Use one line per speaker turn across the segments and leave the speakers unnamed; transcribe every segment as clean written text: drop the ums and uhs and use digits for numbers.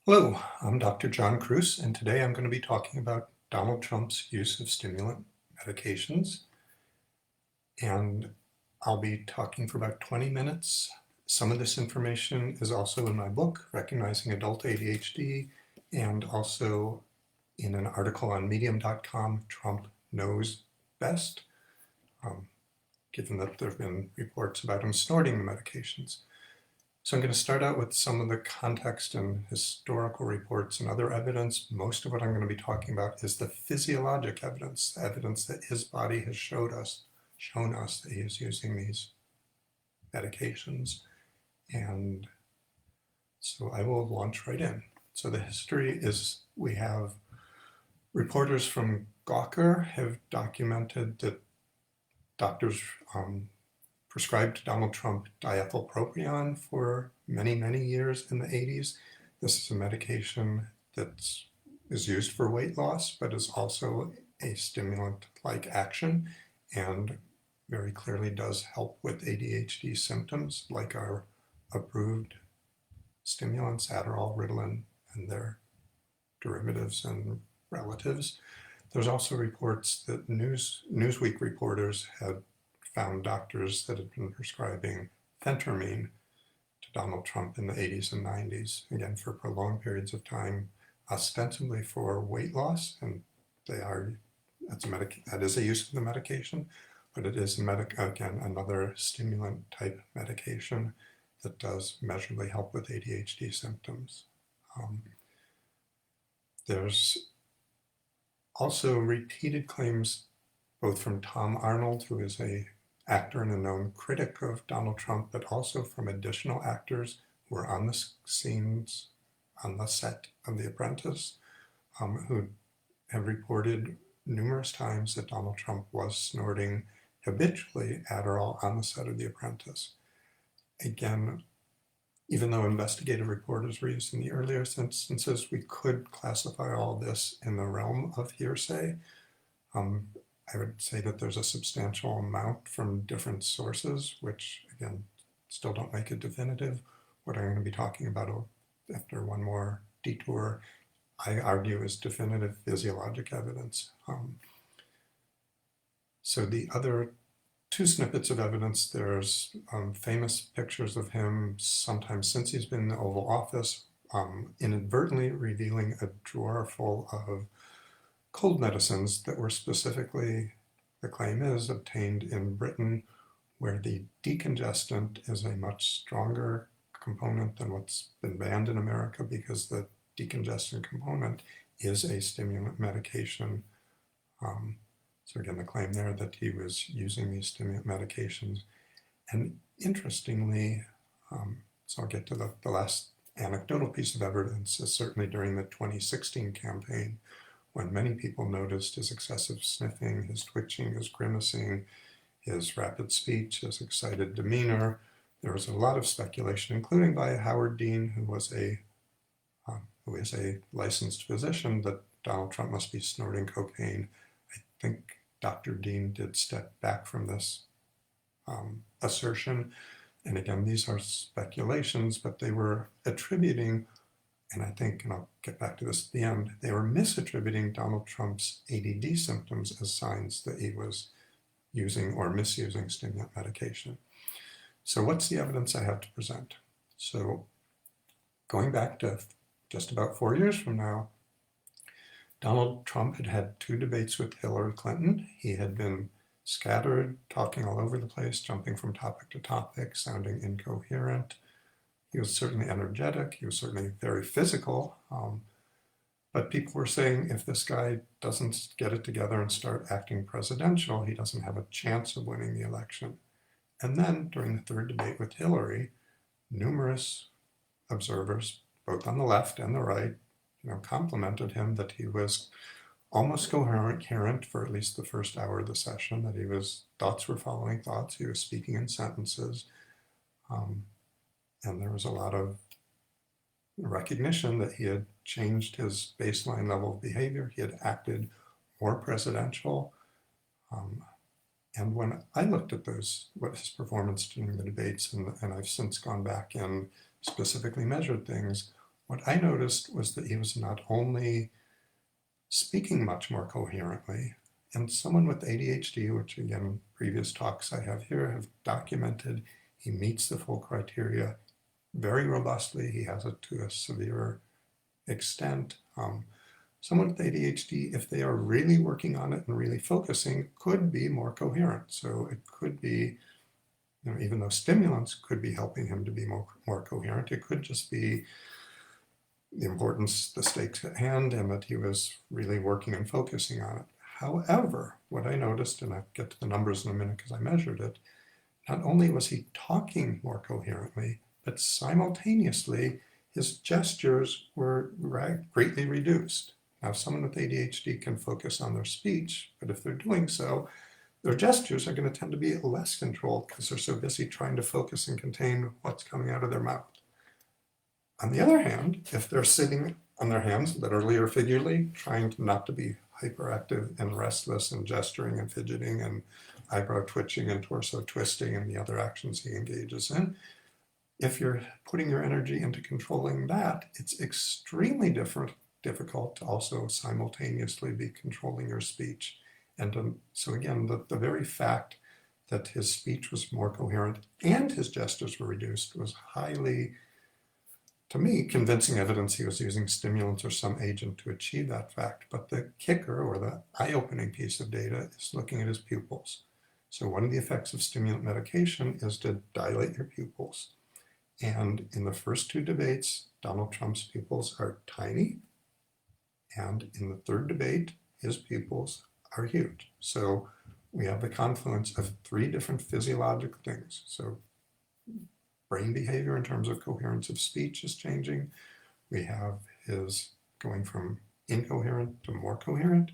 Hello, I'm Dr. John Kruse, and today I'm going to be talking about Donald Trump's use of stimulant medications. And I'll be talking for about 20 minutes. Some of this information is also in my book, Recognizing Adult ADHD, and also in an article on medium.com, Trump Knows Best, given that there have been reports about him snorting the medications. So I'm going to start out with some of the context and historical reports and other evidence. Most of what I'm going to be talking about is the physiologic evidence, the evidence that his body has shown us that he is using these medications. And so I will launch right in. So the history is we have reporters from Gawker have documented that doctors prescribed Donald Trump diethylpropion for many, many years in the 80s. This is a medication that is used for weight loss, but is also a stimulant-like action and very clearly does help with ADHD symptoms like our approved stimulants, Adderall, Ritalin, and their derivatives and relatives. There's also reports that Newsweek reporters had found doctors that had been prescribing phentermine to Donald Trump in the 80s and 90s, again, for prolonged periods of time, ostensibly for weight loss, and that is a use of the medication, but it is again another stimulant type medication that does measurably help with ADHD symptoms. There's also repeated claims both from Tom Arnold, who is a actor and a known critic of Donald Trump, but also from additional actors who were on the scenes, on the set of The Apprentice, who have reported numerous times that Donald Trump was snorting habitually Adderall on the set of The Apprentice. Again, even though investigative reporters were used in the earlier instances, we could classify all this in the realm of hearsay. I would say that there's a substantial amount from different sources, which again, still don't make it definitive. What I'm going to be talking about after one more detour, I argue is definitive physiologic evidence. So the other two snippets of evidence, there's famous pictures of him sometime since he's been in the Oval Office, inadvertently revealing a drawer full of cold medicines that were specifically, the claim is, obtained in Britain, where the decongestant is a much stronger component than what's been banned in America, because the decongestant component is a stimulant medication. So again, the claim there that he was using these stimulant medications. And interestingly, so I'll get to the last anecdotal piece of evidence, is certainly during the 2016 campaign, when many people noticed his excessive sniffing, his twitching, his grimacing, his rapid speech, his excited demeanor. There was a lot of speculation, including by Howard Dean, who is a licensed physician, that Donald Trump must be snorting cocaine. I think Dr. Dean did step back from this assertion. And again, these are speculations, but they were attributing, and I think, and I'll get back to this at the end, they were misattributing Donald Trump's ADD symptoms as signs that he was using or misusing stimulant medication. So what's the evidence I have to present? So going back to just about 4 years from now, Donald Trump had had 2 debates with Hillary Clinton. He had been scattered, talking all over the place, jumping from topic to topic, sounding incoherent. He was certainly energetic. He was certainly very physical. But people were saying, if this guy doesn't get it together and start acting presidential, he doesn't have a chance of winning the election. And then during the 3rd debate with Hillary, numerous observers, both on the left and the right, complimented him that he was almost coherent for at least the first hour of the session, that thoughts were following thoughts, he was speaking in sentences. And there was a lot of recognition that he had changed his baseline level of behavior. He had acted more presidential. And when I looked at what his performance during the debates, and I've since gone back and specifically measured things, what I noticed was that he was not only speaking much more coherently, and someone with ADHD, which again, previous talks I have here have documented, he meets the full criteria very robustly. He has it to a severe extent. Someone with ADHD, if they are really working on it and really focusing, could be more coherent. So it could be, even though stimulants could be helping him to be more coherent, it could just be the importance, the stakes at hand, and that he was really working and focusing on it. However, what I noticed, and I'll get to the numbers in a minute because I measured it, not only was he talking more coherently, but simultaneously his gestures were greatly reduced. Now, someone with ADHD can focus on their speech, but if they're doing so, their gestures are going to tend to be less controlled because they're so busy trying to focus and contain what's coming out of their mouth. On the other hand, if they're sitting on their hands, literally or figuratively, trying not to be hyperactive and restless and gesturing and fidgeting and eyebrow twitching and torso twisting and the other actions he engages in, if you're putting your energy into controlling that, it's extremely difficult to also simultaneously be controlling your speech. And so again, the very fact that his speech was more coherent and his gestures were reduced was highly, to me, convincing evidence he was using stimulants or some agent to achieve that fact. But the kicker, or the eye-opening piece of data, is looking at his pupils. So one of the effects of stimulant medication is to dilate your pupils. And in the first two debates, Donald Trump's pupils are tiny. And in the third debate, his pupils are huge. So we have the confluence of three different physiologic things. So brain behavior in terms of coherence of speech is changing. We have his going from incoherent to more coherent.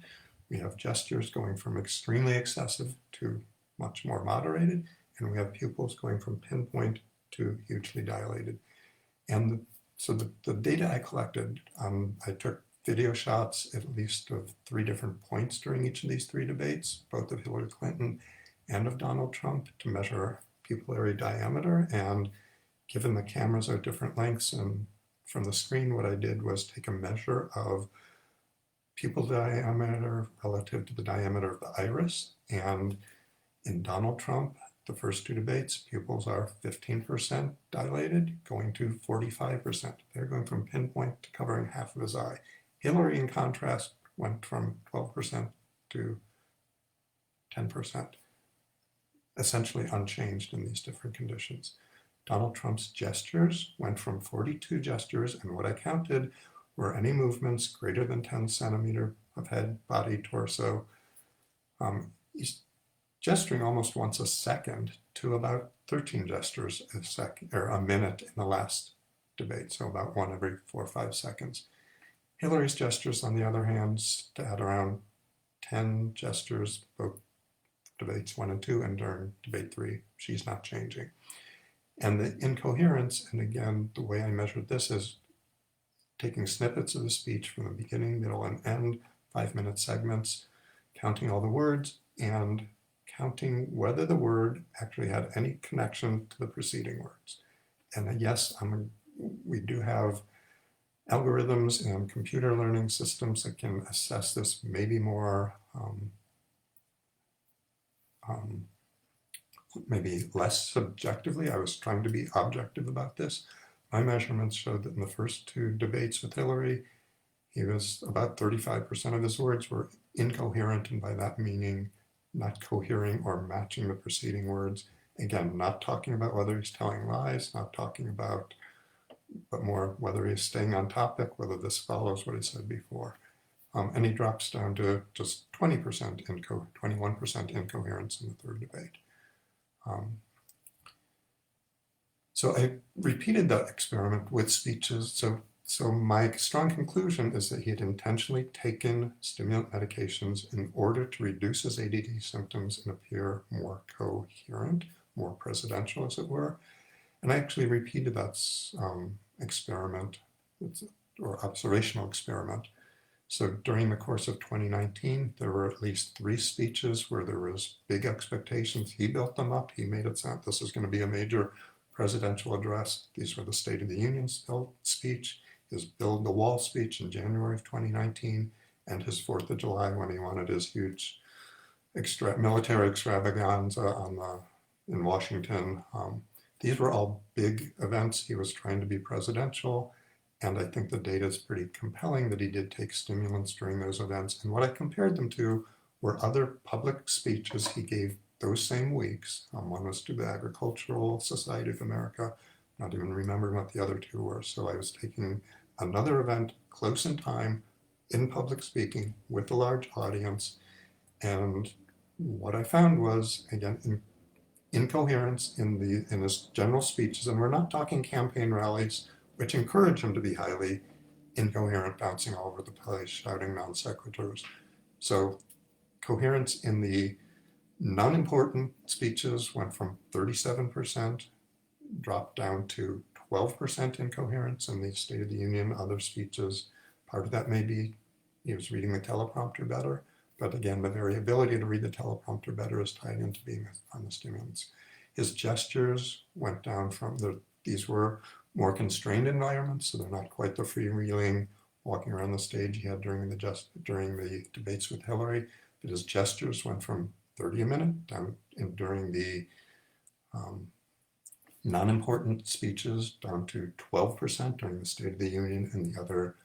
We have gestures going from extremely excessive to much more moderated. And we have pupils going from pinpoint to hugely dilated. And so the data I collected, I took video shots at least of three different points during each of these three debates, both of Hillary Clinton and of Donald Trump, to measure pupillary diameter. And given the cameras are different lengths and from the screen, what I did was take a measure of pupil diameter relative to the diameter of the iris. And in Donald Trump, the first two debates, pupils are 15% dilated, going to 45%. They're going from pinpoint to covering half of his eye. Hillary, in contrast, went from 12% to 10%, essentially unchanged in these different conditions. Donald Trump's gestures went from 42 gestures, and what I counted were any movements greater than 10 centimeters of head, body, torso. He's gesturing almost once a second to about 13 gestures a second, or a minute in the last debate, so about one every 4 or 5 seconds. Hillary's gestures, on the other hand, at around 10 gestures, both debates 1 and 2, and during debate 3, she's not changing. And the incoherence, and again, the way I measured this is taking snippets of the speech from the beginning, middle, and end, 5-minute segments, counting all the words, and counting whether the word actually had any connection to the preceding words. And yes, we do have algorithms and computer learning systems that can assess this maybe more, maybe less subjectively. I was trying to be objective about this. My measurements showed that in the first two debates with Hillary, he was about 35% of his words were incoherent, and by that meaning not cohering or matching the preceding words. Again, not talking about whether he's telling lies, not talking about, but more whether he's staying on topic, whether this follows what he said before. And he drops down to just 21% incoherence in the third debate. So I repeated that experiment with speeches. So my strong conclusion is that he had intentionally taken stimulant medications in order to reduce his ADD symptoms and appear more coherent, more presidential, as it were. And I actually repeated that experiment, or observational experiment. So during the course of 2019, there were at least 3 speeches where there was big expectations. He built them up. He made it sound this is going to be a major presidential address. These were the State of the Union speech. his Build the Wall speech in January of 2019, and his 4th of July when he wanted his huge military extravaganza in Washington. These were all big events. He was trying to be presidential, and I think the data is pretty compelling that he did take stimulants during those events. And what I compared them to were other public speeches he gave those same weeks. One was to the Agricultural Society of America, not even remembering what the other two were. So I was taking another event close in time, in public speaking, with a large audience. And what I found was, again, incoherence in his general speeches. And we're not talking campaign rallies, which encourage him to be highly incoherent, bouncing all over the place, shouting non sequiturs. So coherence in the non-important speeches went from 37%, dropped down to 12% incoherence in the State of the Union, other speeches. Part of that may be he was reading the teleprompter better, but again, the variability to read the teleprompter better is tied into being on the stimulants. His gestures went down from these were more constrained environments, so they're not quite the freewheeling walking around the stage he had during the debates with Hillary, but his gestures went from 30 a minute down during the non-important speeches down to 12% during the State of the Union and the other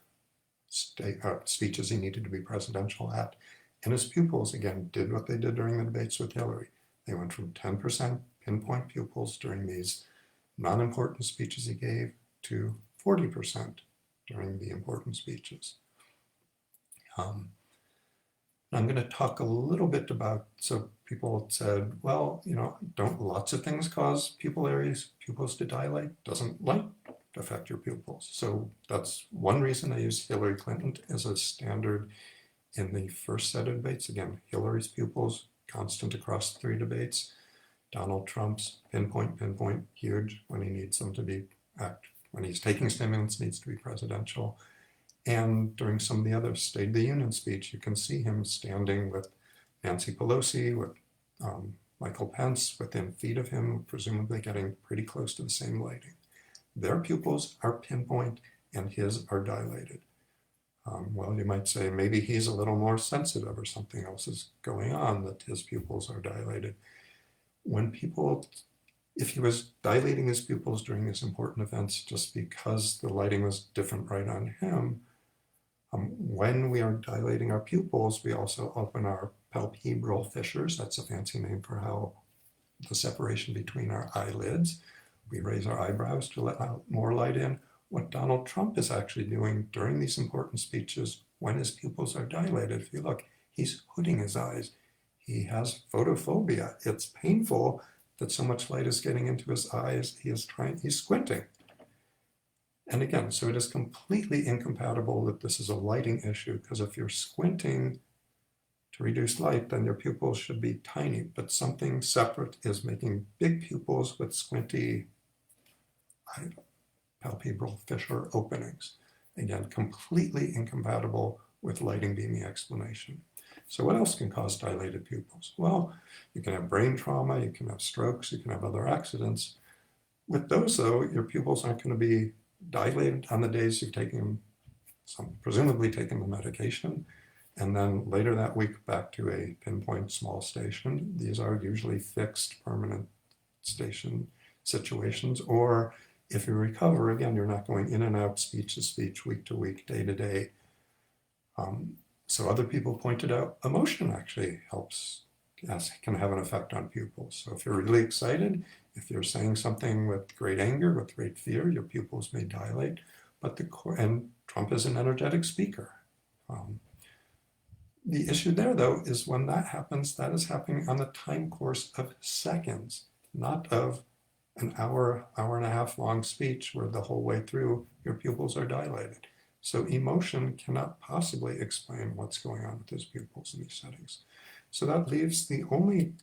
speeches he needed to be presidential at. And his pupils, again, did what they did during the debates with Hillary. They went from 10% pinpoint pupils during these non-important speeches he gave to 40% during the important speeches. I'm going to talk a little bit about, so people said, well, don't lots of things cause pupils to dilate? Doesn't light affect your pupils? So that's one reason I use Hillary Clinton as a standard in the first set of debates. Again, Hillary's pupils, constant across the 3 debates. Donald Trump's pinpoint, huge when he needs them to be, when he's taking stimulants, needs to be presidential. And during some of the other State of the Union speech, you can see him standing with Nancy Pelosi, with Michael Pence, within feet of him, presumably getting pretty close to the same lighting. Their pupils are pinpoint and his are dilated. Well, you might say maybe he's a little more sensitive or something else is going on that his pupils are dilated. If he was dilating his pupils during these important events just because the lighting was different right on him, when we are dilating our pupils, we also open our palpebral fissures. That's a fancy name for how the separation between our eyelids. We raise our eyebrows to let out more light in. What Donald Trump is actually doing during these important speeches when his pupils are dilated, if you look, he's hooding his eyes. He has photophobia. It's painful that so much light is getting into his eyes. He's squinting. And again, so it is completely incompatible that this is a lighting issue, because if you're squinting to reduce light, then your pupils should be tiny, but something separate is making big pupils with squinty palpebral fissure openings. Again, completely incompatible with lighting being the explanation. So what else can cause dilated pupils? Well, you can have brain trauma, you can have strokes, you can have other accidents. With those, though, your pupils aren't going to be dilated on the days you've taken presumably taken the medication, and then later that week back to a pinpoint small station. These are usually fixed permanent station situations, or if you recover, again, you're not going in and out, speech to speech, week to week, day to day. So other people pointed out emotion actually can have an effect on pupils. So if you're really excited, if you're saying something with great anger, with great fear, your pupils may dilate. And Trump is an energetic speaker. The issue there, though, is when that happens, that is happening on the time course of seconds, not of an hour and a half long speech where the whole way through your pupils are dilated. So emotion cannot possibly explain what's going on with his pupils in these settings. So that leaves the only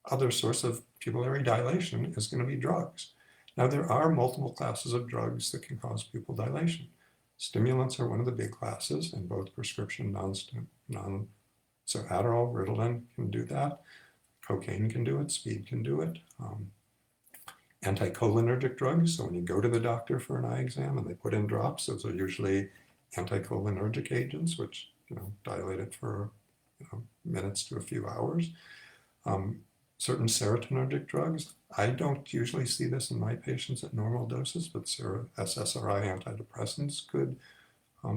other source of pupillary dilation is going to be drugs. Now, there are multiple classes of drugs that can cause pupil dilation. Stimulants are one of the big classes, and both prescription so Adderall, Ritalin can do that. Cocaine can do it, speed can do it. anticholinergic drugs. So when you go to the doctor for an eye exam and they put in drops, those are usually anticholinergic agents, which dilate it for minutes to a few hours. Certain serotonergic drugs. I don't usually see this in my patients at normal doses, but SSRI antidepressants could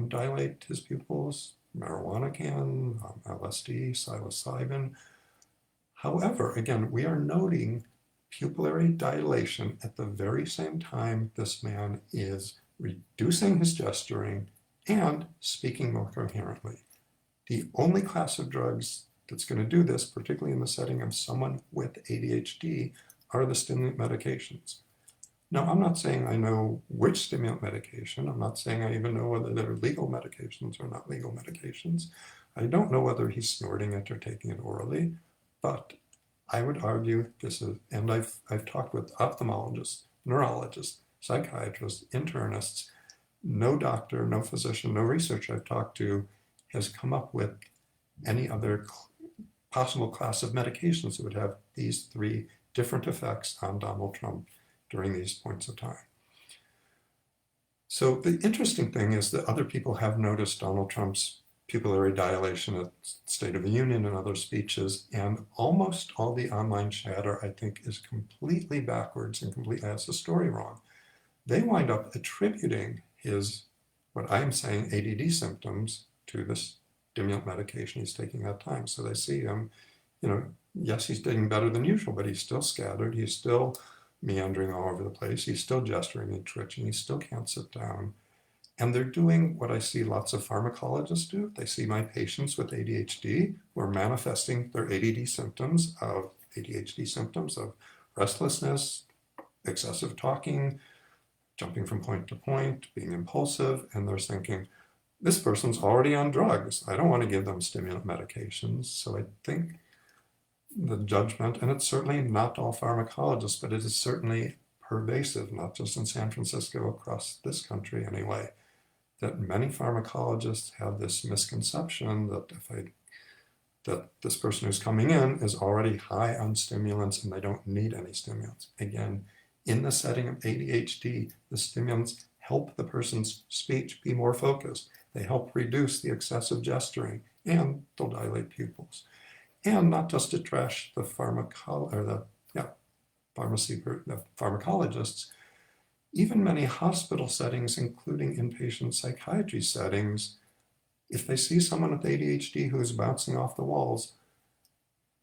dilate his pupils. Marijuana can, LSD, psilocybin. However, again, we are noting pupillary dilation at the very same time this man is reducing his gesturing and speaking more coherently. The only class of drugs that's going to do this, particularly in the setting of someone with ADHD, are the stimulant medications. Now, I'm not saying I know which stimulant medication. I'm not saying I even know whether they're legal medications or not legal medications. I don't know whether he's snorting it or taking it orally, but I would argue this is, and I've talked with ophthalmologists, neurologists, psychiatrists, internists. No doctor, no physician, no researcher I've talked to has come up with any other possible class of medications that would have these three different effects on Donald Trump during these points of time. So the interesting thing is that other people have noticed Donald Trump's pupillary dilation at State of the Union and other speeches, and almost all the online chatter, I think, is completely backwards and completely has the story wrong. They wind up attributing his, what I'm saying, ADD symptoms to this stimulant medication he's taking that time. So they see him, yes, he's doing better than usual, but he's still scattered. He's still meandering all over the place. He's still gesturing and twitching. He still can't sit down. And they're doing what I see lots of pharmacologists do. They see my patients with ADHD who are manifesting their ADHD symptoms of restlessness, excessive talking, jumping from point to point, being impulsive, and they're thinking, this person's already on drugs. I don't want to give them stimulant medications. So I think the judgment, and it's certainly not all pharmacologists, but it is certainly pervasive, not just in San Francisco, across this country anyway, that many pharmacologists have this misconception that this person who's coming in is already high on stimulants and they don't need any stimulants. Again, in the setting of ADHD, the stimulants help the person's speech be more focused. They help reduce the excessive gesturing, and they'll dilate pupils. And not just to trash the pharmacologists, even many hospital settings, including inpatient psychiatry settings, if they see someone with ADHD who's bouncing off the walls,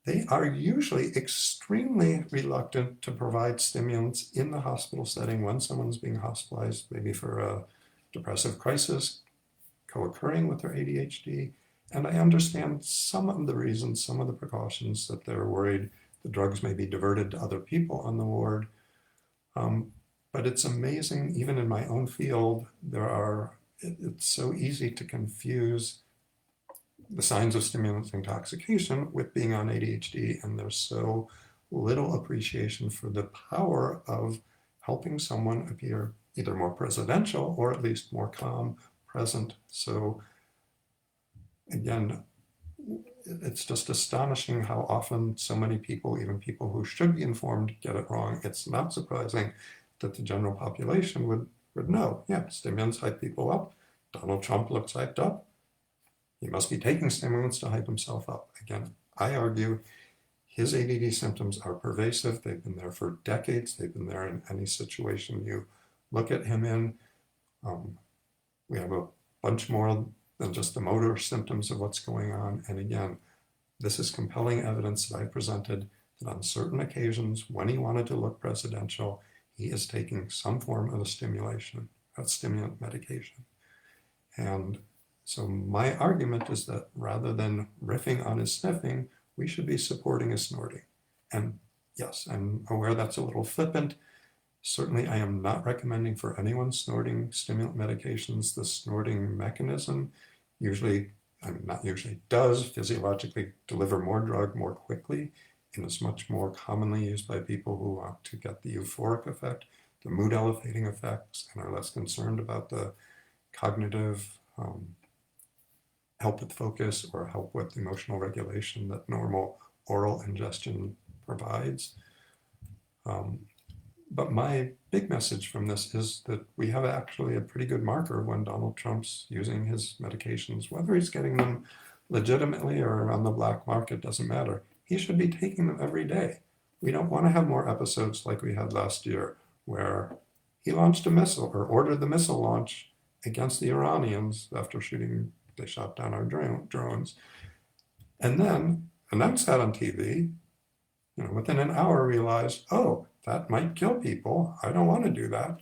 they are usually extremely reluctant to provide stimulants in the hospital setting when someone's being hospitalized, maybe for a depressive crisis co-occurring with their ADHD. And I understand some of the reasons, some of the precautions, that they're worried the drugs may be diverted to other people on the ward. But it's amazing, even in my own field, it's so easy to confuse the signs of stimulant intoxication with being on ADHD, and there's so little appreciation for the power of helping someone appear either more presidential or at least more calm, present. So again, it's just astonishing how often so many people, even people who should be informed, get it wrong. It's not surprising that the general population would know, yeah, stimulants hype people up. Donald Trump looks hyped up. He must be taking stimulants to hype himself up. Again, I argue his ADD symptoms are pervasive. They've been there for decades. They've been there in any situation you look at him in. We have a bunch more than just the motor symptoms of what's going on. And again, this is compelling evidence that I presented that on certain occasions, when he wanted to look presidential, he is taking some form of a stimulant medication. And so my argument is that rather than riffing on his sniffing, we should be supporting his snorting. And yes, I'm aware that's a little flippant. Certainly, I am not recommending for anyone snorting stimulant medications. The snorting mechanism does physiologically deliver more drug more quickly and is much more commonly used by people who want to get the euphoric effect, the mood elevating effects, and are less concerned about the cognitive help with focus or help with emotional regulation that normal oral ingestion provides. But my big message from this is that we have actually a pretty good marker when Donald Trump's using his medications, whether he's getting them legitimately or on the black market, doesn't matter. He should be taking them every day. We don't want to have more episodes like we had last year, where he launched a missile or ordered the missile launch against the Iranians after they shot down our drones, and then announced that on TV. Within an hour realized, oh, that might kill people. I don't want to do that.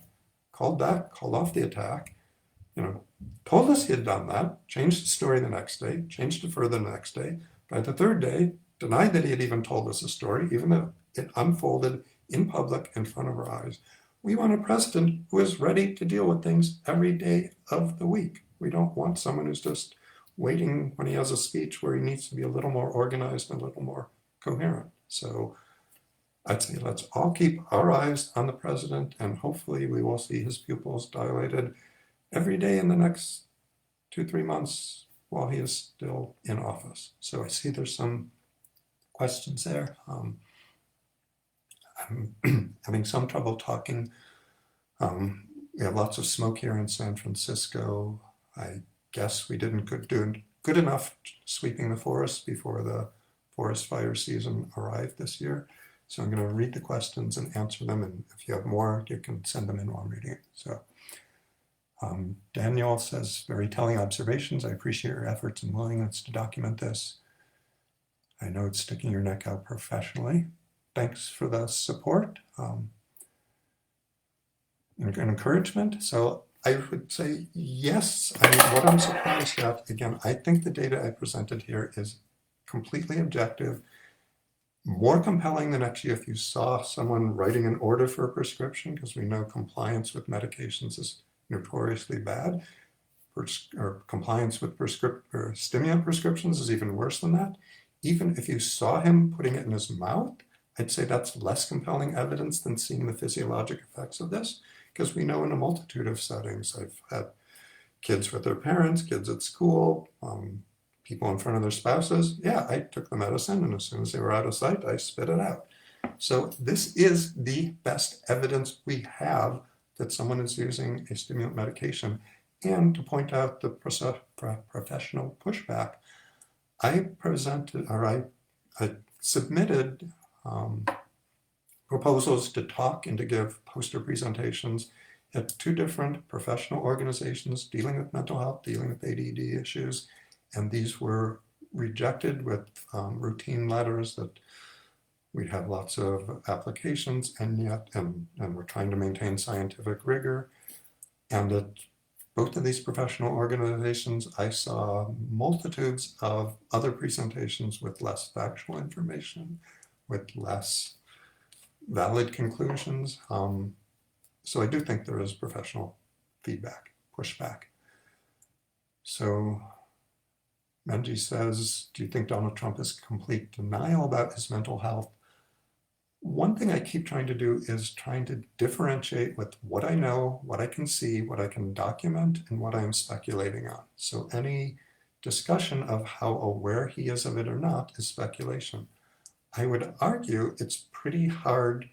Called off the attack, told us he had done that, changed the story the next day, changed it further the next day. By the third day, denied that he had even told us a story, even though it unfolded in public in front of our eyes. We want a president who is ready to deal with things every day of the week. We don't want someone who's just waiting when he has a speech where he needs to be a little more organized and a little more coherent. So I'd say let's all keep our eyes on the president, and hopefully we will see his pupils dilated every day in the next 2-3 months while he is still in office. So I see there's some questions there. I'm having some trouble talking. We have lots of smoke here in San Francisco. I guess we didn't do good enough sweeping the forest before the forest fire season arrived this year. So I'm going to read the questions and answer them, and if you have more, you can send them in while I'm reading it. So Daniel says, very telling observations. I appreciate your efforts and willingness to document this. I know it's sticking your neck out professionally. Thanks for the support and encouragement. So I would say yes. What I'm surprised at, again, I think the data I presented here is completely objective, more compelling than actually if you saw someone writing an order for a prescription, because we know compliance with medications is notoriously bad. Or compliance with stimulant prescriptions is even worse than that. Even if you saw him putting it in his mouth, I'd say that's less compelling evidence than seeing the physiologic effects of this, because we know in a multitude of settings. I've had kids with their parents, kids at school, people in front of their spouses. Yeah, I took the medicine, and as soon as they were out of sight, I spit it out. So this is the best evidence we have that someone is using a stimulant medication. And to point out the professional pushback, I submitted proposals to talk and to give poster presentations at 2 different professional organizations dealing with mental health, dealing with ADD issues, and these were rejected with routine letters that we'd have lots of applications, and we're trying to maintain scientific rigor. And at both of these professional organizations, I saw multitudes of other presentations with less factual information, with less valid conclusions. So I do think there is professional feedback, pushback. So Menji says, do you think Donald Trump is complete denial about his mental health? One thing I keep trying to do is trying to differentiate with what I know, what I can see, what I can document, and what I'm speculating on. So any discussion of how aware he is of it or not is speculation. I would argue it's pretty hard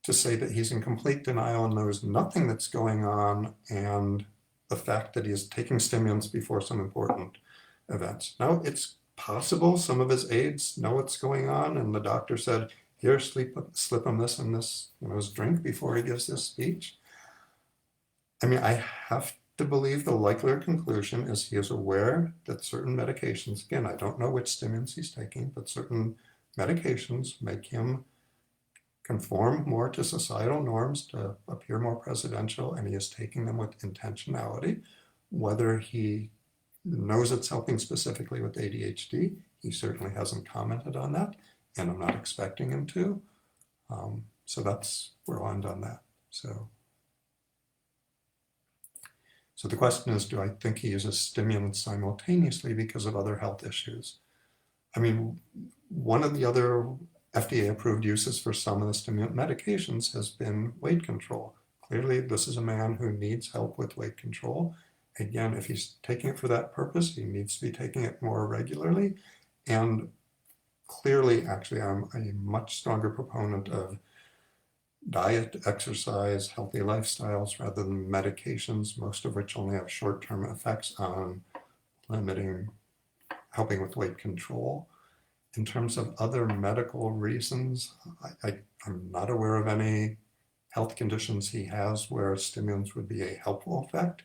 to say that he's in complete denial and knows nothing that's going on, and the fact that he is taking stimulants before some important events. Now, it's possible some of his aides know what's going on, and the doctor said, here, slip him this and this in his drink before he gives this speech. I mean, I have to believe the likelier conclusion is he is aware that certain medications, again, I don't know which stimulants he's taking, but certain medications make him conform more to societal norms, to appear more presidential, and he is taking them with intentionality. Whether he knows it's helping specifically with ADHD, he certainly hasn't commented on that, and I'm not expecting him to. So that's where I'll end on that. So the question is, do I think he uses stimulants simultaneously because of other health issues? I mean, one of the other FDA-approved uses for some of the stimulant medications has been weight control. Clearly, this is a man who needs help with weight control. Again, if he's taking it for that purpose, he needs to be taking it more regularly. And clearly, actually, I'm a much stronger proponent of diet, exercise, healthy lifestyles rather than medications, most of which only have short-term effects on helping with weight control. In terms of other medical reasons, I'm not aware of any health conditions he has where stimulants would be a helpful effect.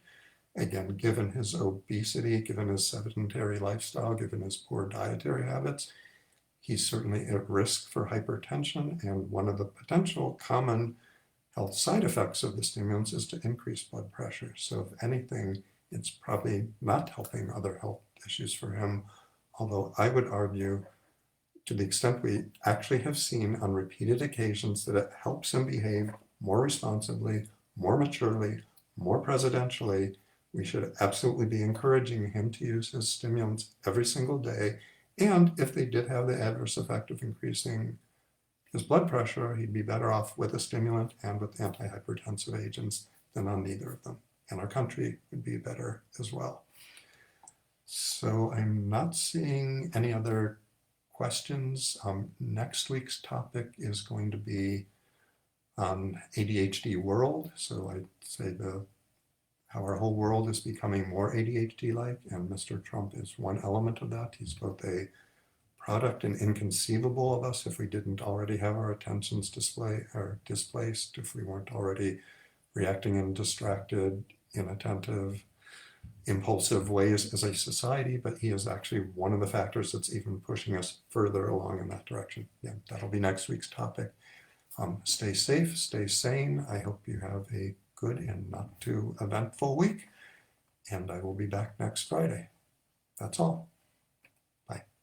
Again, given his obesity, given his sedentary lifestyle, given his poor dietary habits, he's certainly at risk for hypertension. And one of the potential common health side effects of the stimulants is to increase blood pressure. So if anything, it's probably not helping other health issues for him. Although I would argue, to the extent we actually have seen on repeated occasions that it helps him behave more responsibly, more maturely, more presidentially, we should absolutely be encouraging him to use his stimulants every single day. And if they did have the adverse effect of increasing his blood pressure, he'd be better off with a stimulant and with antihypertensive agents than on neither of them. And our country would be better as well. So I'm not seeing any other questions. Next week's topic is going to be ADHD world. So I'd say how our whole world is becoming more ADHD-like, and Mr. Trump is one element of that. He's both a product and inconceivable of us if we didn't already have our attentions displaced, if we weren't already reacting in distracted, inattentive, impulsive ways as a society, but he is actually one of the factors that's even pushing us further along in that direction. Yeah, that'll be next week's topic. Stay safe, stay sane. I hope you have a good and not too eventful week, and I will be back next Friday. That's all.